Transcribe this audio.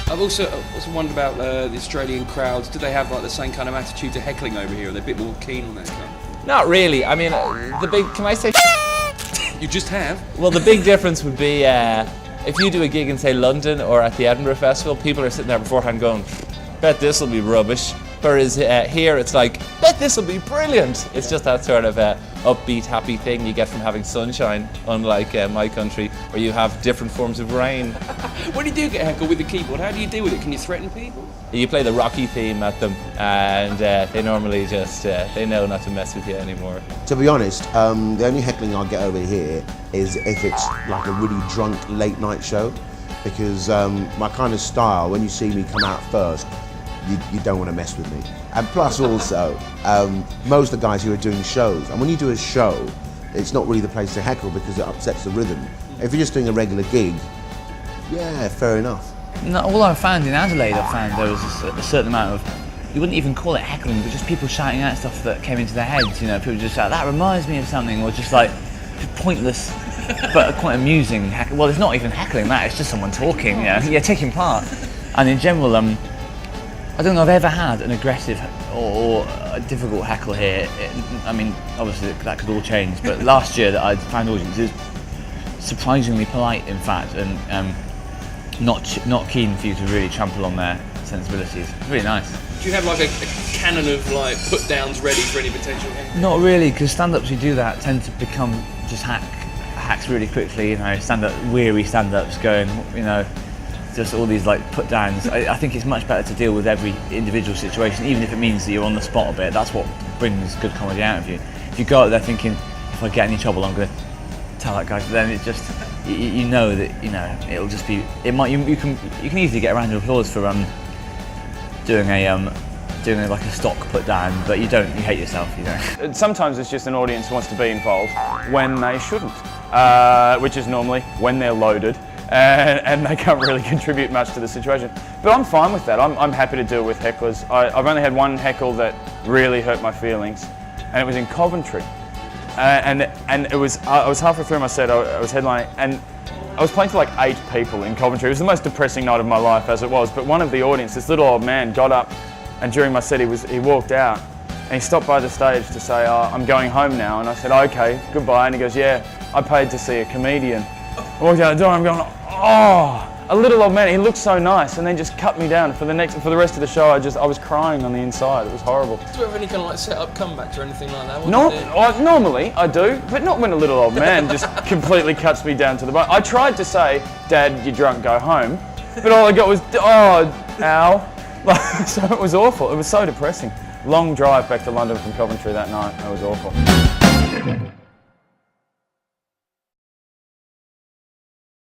I've also wondered about the Australian crowds. Do they have like the same kind of attitude to heckling over here? Are they a bit more keen on that stuff? Not really. I mean, can I say? You just have? Well, the big difference would be if you do a gig in, say, London or at the Edinburgh Festival, people are sitting there beforehand going, bet this will be rubbish. Whereas here it's like, bet this will be brilliant. It's just that sort of upbeat, happy thing you get from having sunshine, unlike my country, where you have different forms of rain. When you do get heckled with the keyboard, how do you deal with it? Can you threaten people? You play the Rocky theme at them, and they normally just, they know not to mess with you anymore. To be honest, the only heckling I get over here is if it's like a really drunk late night show, because my kind of style, when you see me come out first, you don't want to mess with me. And plus also, most of the guys who are doing shows, and when you do a show, it's not really the place to heckle because it upsets the rhythm. If you're just doing a regular gig, yeah, fair enough. No, all I found in Adelaide, I found there was a certain amount of, you wouldn't even call it heckling, but just people shouting out stuff that came into their heads, you know, people just shout, that reminds me of something, or just like, just pointless, but quite amusing heckling. Well, it's not even heckling that, it's just someone talking, yeah, taking part. And in general, I don't know if I've ever had an aggressive or a difficult heckle here. I mean, obviously that could all change, but last year that I found audiences surprisingly polite, in fact, and not keen for you to really trample on their sensibilities. It's really nice. Do you have like a cannon of like put downs ready for any potential heckling? Not really, because stand-ups who do that tend to become just hacks really quickly. You know, weary stand-ups going, you know, just all these like put downs. I think it's much better to deal with every individual situation, even if it means that you're on the spot a bit. That's what brings good comedy out of you. If you go out there thinking, if I get any trouble, I'm going to tell that guy, then it's just, you know that, you know, it'll just be, you can easily get a round of applause for doing like a stock put down, but you hate yourself, you know. Sometimes it's just an audience who wants to be involved when they shouldn't, which is normally when they're loaded. And they can't really contribute much to the situation. But I'm fine with that. I'm happy to deal with hecklers. I've only had one heckle that really hurt my feelings, and it was in Coventry. And it was, I was halfway through my set, I was headlining, and I was playing to like 8 people in Coventry. It was the most depressing night of my life as it was, but one of the audience, this little old man, got up, and during my set he walked out, and he stopped by the stage to say, I'm going home now, and I said, okay, goodbye, and he goes, yeah, I paid to see a comedian. I walked out the door, I'm going, oh, a little old man, he looked so nice, and then just cut me down. For the rest of the show, I was crying on the inside. It was horrible. Do you have any kind of like set-up comebacks or anything like that? Normally I do, but not when a little old man just completely cuts me down to the bone. I tried to say, Dad, you're drunk, go home, but all I got was, oh, ow. So it was awful. It was so depressing. Long drive back to London from Coventry that night. It was awful.